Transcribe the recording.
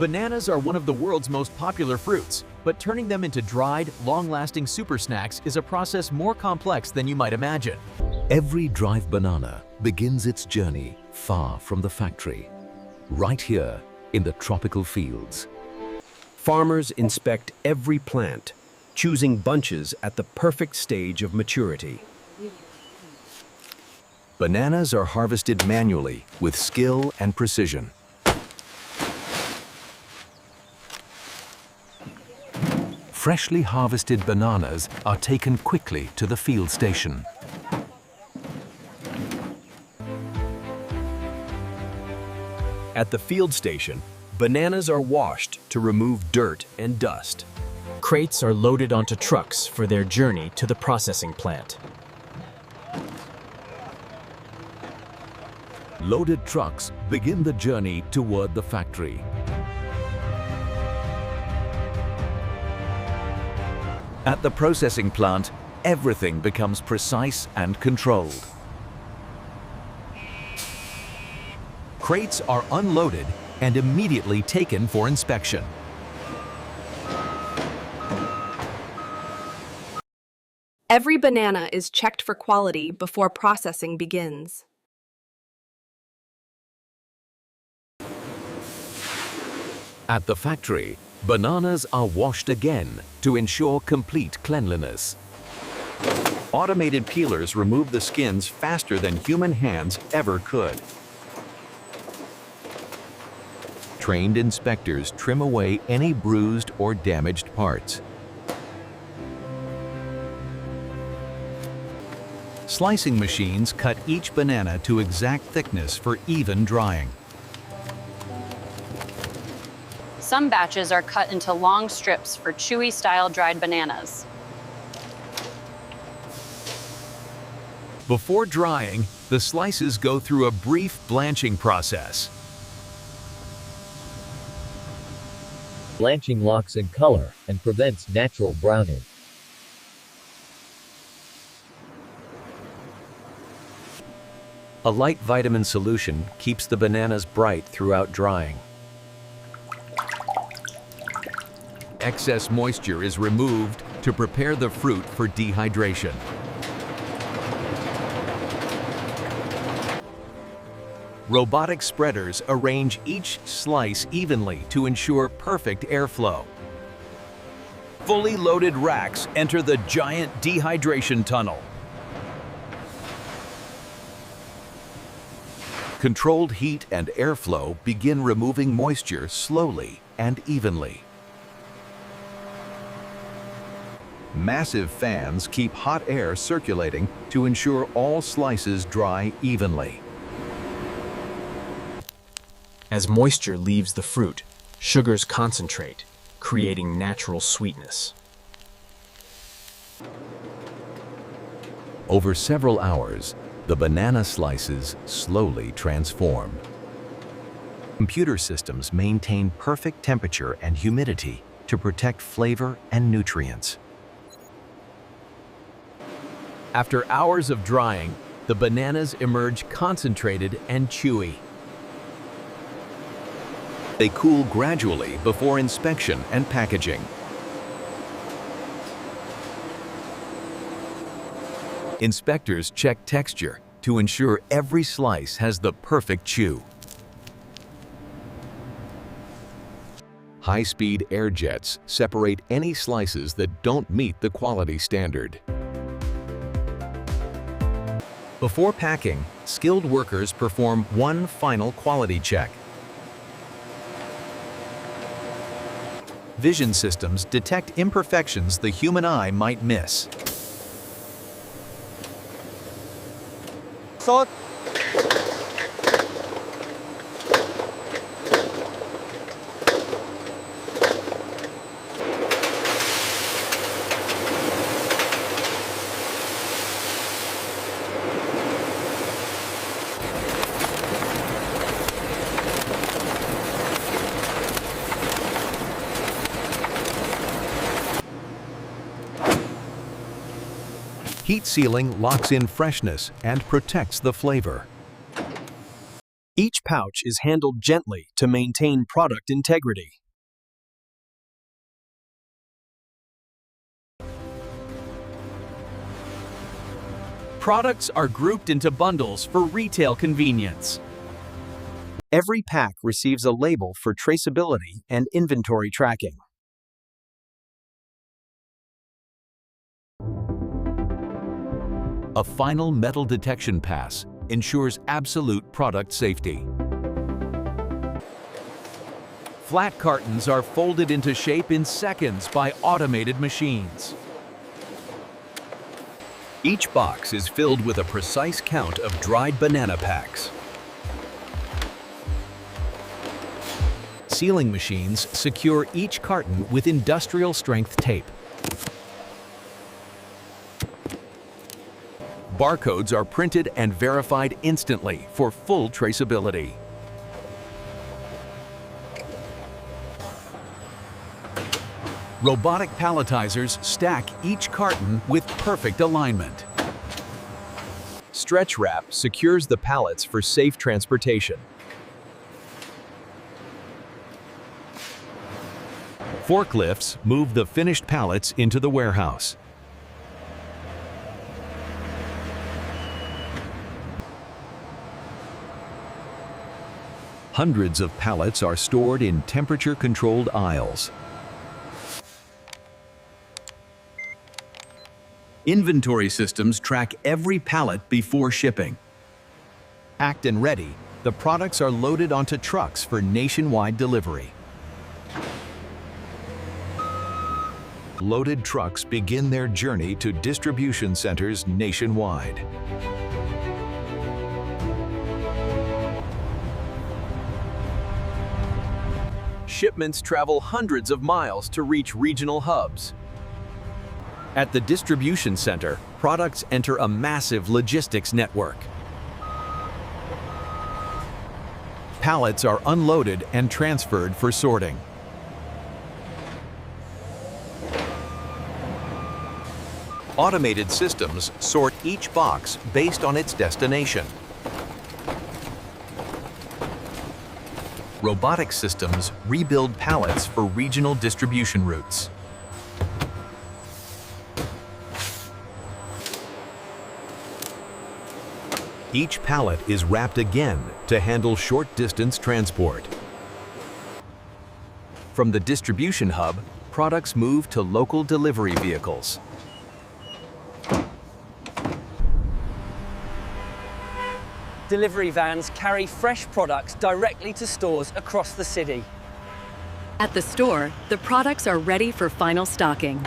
Bananas are one of the world's most popular fruits, but turning them into dried, long-lasting super snacks is a process more complex than you might imagine. Every dried banana begins its journey far from the factory, right here in the tropical fields. Farmers inspect every plant, choosing bunches at the perfect stage of maturity. Bananas are harvested manually with skill and precision. Freshly harvested bananas are taken quickly to the field station. At the field station, bananas are washed to remove dirt and dust. Crates are loaded onto trucks for their journey to the processing plant. Loaded trucks begin the journey toward the factory. At the processing plant, everything becomes precise and controlled. Crates are unloaded and immediately taken for inspection. Every banana is checked for quality before processing begins. At the factory, bananas are washed again to ensure complete cleanliness. Automated peelers remove the skins faster than human hands ever could. Trained inspectors trim away any bruised or damaged parts. Slicing machines cut each banana to exact thickness for even drying. Some batches are cut into long strips for chewy-style dried bananas. Before drying, the slices go through a brief blanching process. Blanching locks in color and prevents natural browning. A light vitamin solution keeps the bananas bright throughout drying. Excess moisture is removed to prepare the fruit for dehydration. Robotic spreaders arrange each slice evenly to ensure perfect airflow. Fully loaded racks enter the giant dehydration tunnel. Controlled heat and airflow begin removing moisture slowly and evenly. Massive fans keep hot air circulating to ensure all slices dry evenly. As moisture leaves the fruit, sugars concentrate, creating natural sweetness. Over several hours, the banana slices slowly transform. Computer systems maintain perfect temperature and humidity to protect flavor and nutrients. After hours of drying, the bananas emerge concentrated and chewy. They cool gradually before inspection and packaging. Inspectors check texture to ensure every slice has the perfect chew. High-speed air jets separate any slices that don't meet the quality standard. Before packing, skilled workers perform one final quality check. Vision systems detect imperfections the human eye might miss. Heat sealing locks in freshness and protects the flavor. Each pouch is handled gently to maintain product integrity. Products are grouped into bundles for retail convenience. Every pack receives a label for traceability and inventory tracking. A final metal detection pass ensures absolute product safety. Flat cartons are folded into shape in seconds by automated machines. Each box is filled with a precise count of dried banana packs. Sealing machines secure each carton with industrial-strength tape. Barcodes are printed and verified instantly for full traceability. Robotic palletizers stack each carton with perfect alignment. Stretch wrap secures the pallets for safe transportation. Forklifts move the finished pallets into the warehouse. Hundreds of pallets are stored in temperature-controlled aisles. Inventory systems track every pallet before shipping. Packed and ready, the products are loaded onto trucks for nationwide delivery. Loaded trucks begin their journey to distribution centers nationwide. Shipments travel hundreds of miles to reach regional hubs. At the distribution center, products enter a massive logistics network. Pallets are unloaded and transferred for sorting. Automated systems sort each box based on its destination. Robotic systems rebuild pallets for regional distribution routes. Each pallet is wrapped again to handle short-distance transport. From the distribution hub, products move to local delivery vehicles. Delivery vans carry fresh products directly to stores across the city. At the store, the products are ready for final stocking.